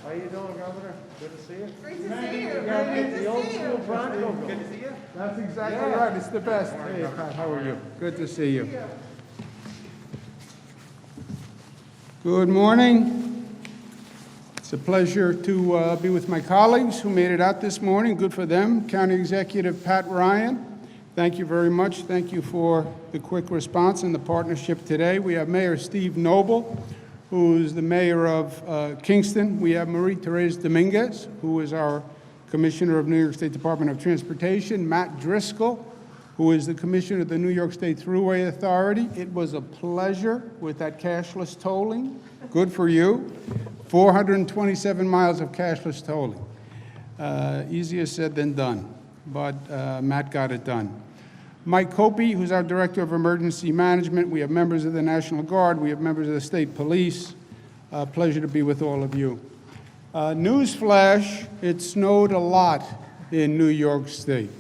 How you doing, Governor? Good to see you. Great to see you. Yeah, Great the to old see school you. Bronco. Good to see you. That's exactly Yeah. right. It's the best. Hey, Pat, how are you? Good to see you. Good morning. It's a pleasure to be with my colleagues who made it out this morning. Good for them. County Executive Pat Ryan, thank you very much. Thank you for the quick response and the partnership today. We have Mayor Steve Noble, who's the mayor of Kingston. We have Marie-Therese Dominguez, who is our Commissioner of New York State Department of Transportation. Matt Driscoll, who is the Commissioner of the New York State Thruway Authority. It was a pleasure with that cashless tolling. Good for you. 427 miles of cashless tolling. Easier said than done, but Matt got it done. Mike Copey, who's our Director of Emergency Management. We have members of the National Guard. We have members of the State Police. Pleasure to be with all of you. Newsflash, it snowed a lot in New York State.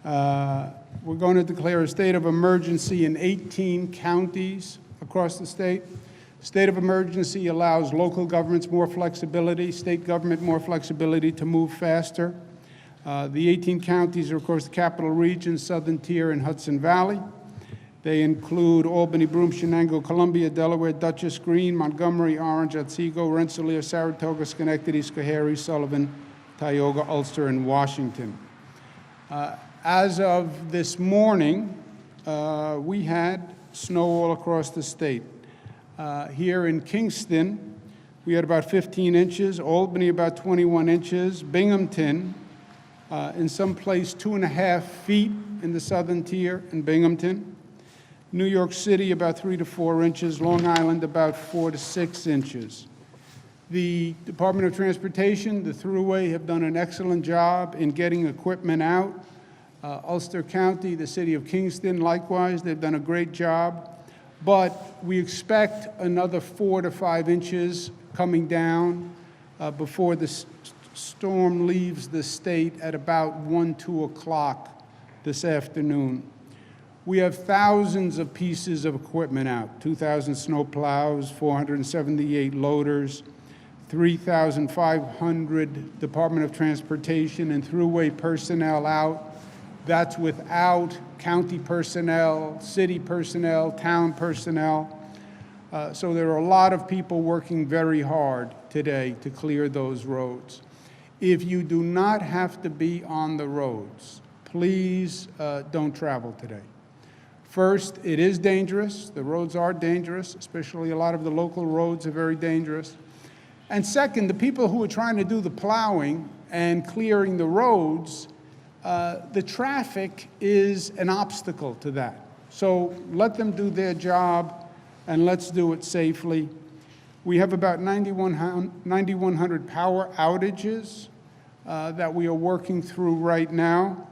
We're going to declare a state of emergency in 18 counties across the state. State of emergency allows local governments more flexibility, state government more flexibility to move faster. The 18 counties are, of course, the Capital Region, Southern Tier, and Hudson Valley. They include Albany, Broome, Chenango, Columbia, Delaware, Dutchess, Greene, Montgomery, Orange, Otsego, Rensselaer, Saratoga, Schenectady, Schoharie, Sullivan, Tioga, Ulster, and Washington. As of this morning, we had snow all across the state. Here in Kingston, we had about 15 inches, Albany about 21 inches, Binghamton, in some place 2.5 feet in the southern tier in Binghamton. New York City about 3 to 4 inches, Long Island about 4 to 6 inches. The Department of Transportation, the Thruway, have done an excellent job in getting equipment out. Ulster County, the city of Kingston, likewise, they've done a great job. But we expect another 4 to 5 inches coming down before the storm leaves the state at about 1, 2 o'clock this afternoon. We have thousands of pieces of equipment out, 2,000 snow plows, 478 loaders, 3,500 Department of Transportation and Thruway personnel out. That's without county personnel, city personnel, town personnel. So there are a lot of people working very hard today to clear those roads. If you do not have to be on the roads, please don't travel today. First, it is dangerous. The roads are dangerous, especially a lot of the local roads are very dangerous. And second, the people who are trying to do the plowing and clearing the roads, the traffic is an obstacle to that. So let them do their job and let's do it safely. We have about 9,100 power outages that we are working through right now.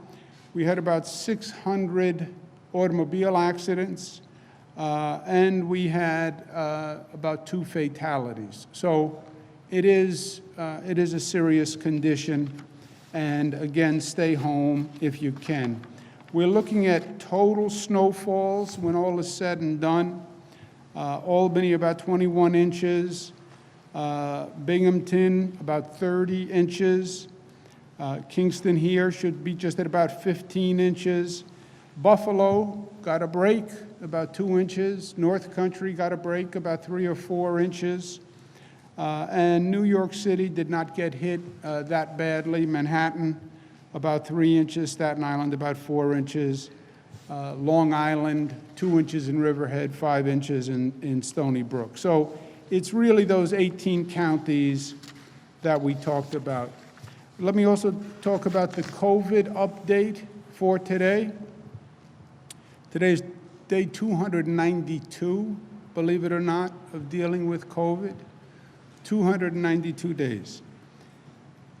We had about 600 automobile accidents, and we had about 2 fatalities. So it is a serious condition, and again, stay home if you can. We're looking at total snowfalls when all is said and done. Albany about 21 inches, Binghamton about 30 inches, Kingston here should be just at about 15 inches. Buffalo got a break, about 2 inches. North Country got a break, about 3 or 4 inches. And New York City did not get hit that badly. Manhattan, about 3 inches. Staten Island, about 4 inches. Long Island, 2 inches in Riverhead, 5 inches in Stony Brook. So it's really those 18 counties that we talked about. Let me also talk about the COVID update for today. Today's day 292, believe it or not, of dealing with COVID. 292 days.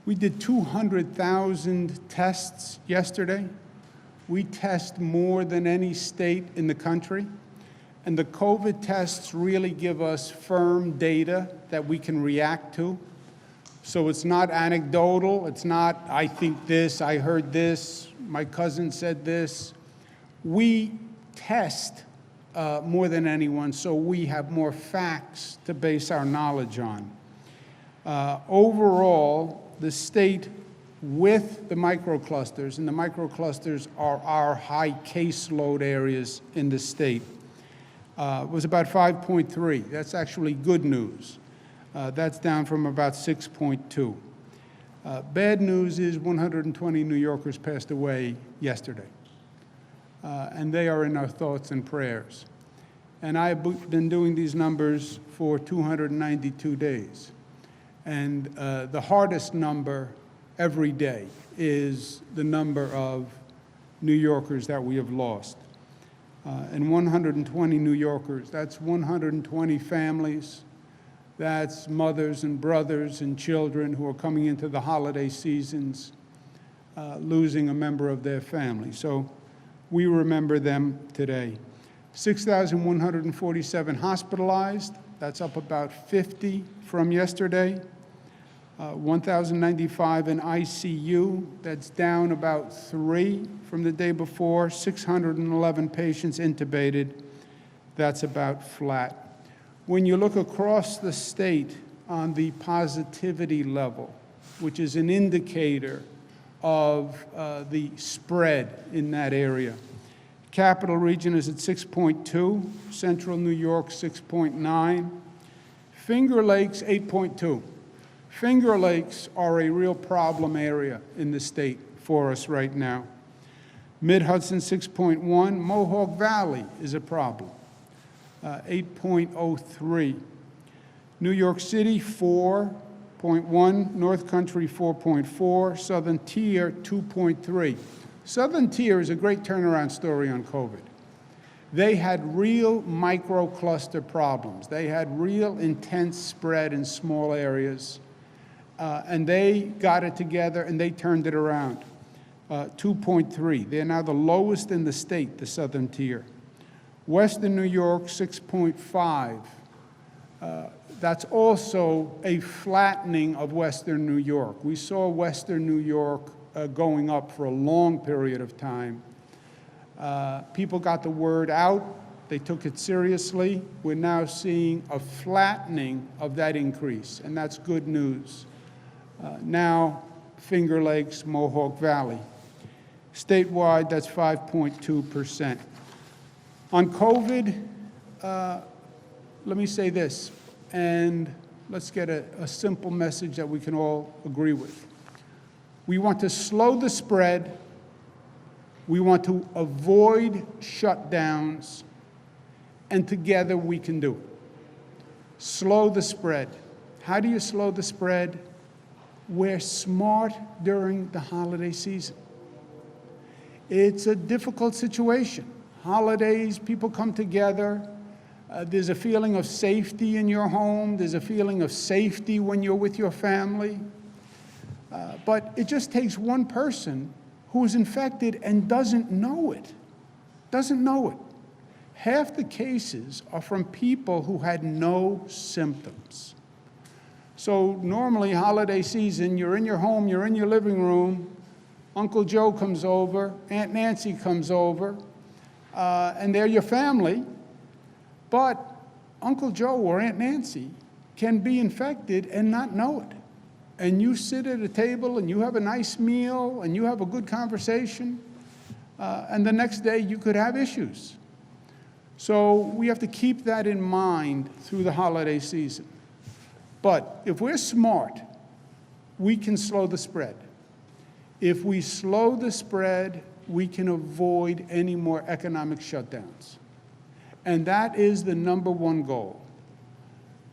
We did 200,000 tests yesterday. We test more than any state in the country. And the COVID tests really give us firm data that we can react to. So it's not anecdotal. It's not, I think this, I heard this, my cousin said this. We test more than anyone, so we have more facts to base our knowledge on. Overall, the state with the microclusters, and the microclusters are our high caseload areas in the state, was about 5.3. That's actually good news. That's down from about 6.2. Bad news is 120 New Yorkers passed away yesterday, and they are in our thoughts and prayers. And I've been doing these numbers for 292 days. And the hardest number every day is the number of New Yorkers that we have lost. And 120 New Yorkers, that's 120 families, that's mothers and brothers and children who are coming into the holiday seasons, losing a member of their family. So we remember them today. 6,147 hospitalized, that's up about 50 from yesterday. 1,095 in ICU, that's down about 3 from the day before. 611 patients intubated, that's about flat. When you look across the state on the positivity level, which is an indicator of the spread in that area, Capital Region is at 6.2, Central New York 6.9, Finger Lakes 8.2. Finger Lakes are a real problem area in the state for us right now. Mid-Hudson 6.1, Mohawk Valley is a problem, 8.03. New York City 4.1, North Country 4.4, Southern Tier 2.3. Southern Tier is a great turnaround story on COVID. They had real microcluster problems. They had real intense spread in small areas. And they got it together and they turned it around. 2.3. They're now the lowest in the state, the Southern Tier. Western New York, 6.5. That's also a flattening of Western New York. We saw Western New York going up for a long period of time. People got the word out. They took it seriously. We're now seeing a flattening of that increase, and that's good news. Now, Finger Lakes, Mohawk Valley. Statewide, that's 5.2%. On COVID, let me say this, and let's get a simple message that we can all agree with. We want to slow the spread. We want to avoid shutdowns, and together we can do it. Slow the spread. How do you slow the spread? We're smart during the holiday season. It's a difficult situation. Holidays, people come together. There's a feeling of safety in your home. There's a feeling of safety when you're with your family. But it just takes one person who is infected and doesn't know it. Doesn't know it. Half the cases are from people who had no symptoms. So normally, holiday season, you're in your home, you're in your living room, Uncle Joe comes over, Aunt Nancy comes over, and they're your family, but Uncle Joe or Aunt Nancy can be infected and not know it. And you sit at a table and you have a nice meal and you have a good conversation, and the next day you could have issues. So we have to keep that in mind through the holiday season. But if we're smart, we can slow the spread. If we slow the spread, we can avoid any more economic shutdowns. And that is the number one goal.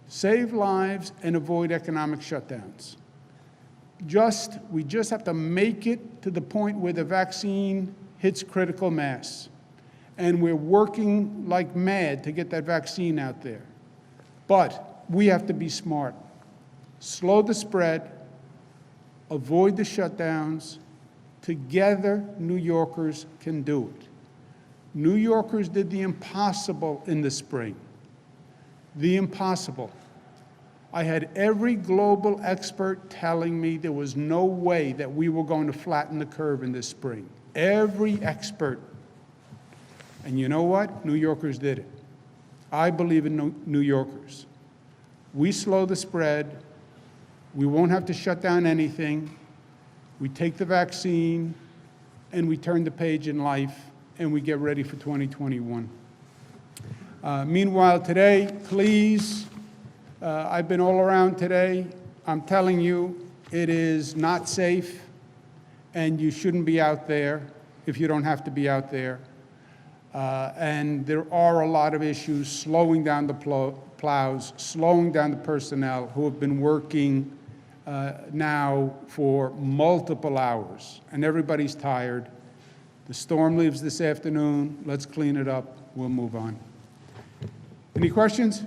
Save lives and avoid economic shutdowns. We just have to make it to the point where the vaccine hits critical mass. And we're working like mad to get that vaccine out there. But we have to be smart. Slow the spread, avoid the shutdowns. Together, New Yorkers can do it. New Yorkers did the impossible in the spring. The impossible. I had every global expert telling me there was no way that we were going to flatten the curve in this spring. Every expert. And you know what? New Yorkers did it. I believe in New Yorkers. We slow the spread, We won't have to shut down anything. We take the vaccine, and we turn the page in life, and we get ready for 2021. Meanwhile, today, please, I've been all around today. I'm telling you, it is not safe, and you shouldn't be out there if you don't have to be out there. And there are a lot of issues slowing down the plows, slowing down the personnel who have been working now for multiple hours, and everybody's tired. The storm leaves this afternoon. Let's clean it up. We'll move on. Any questions?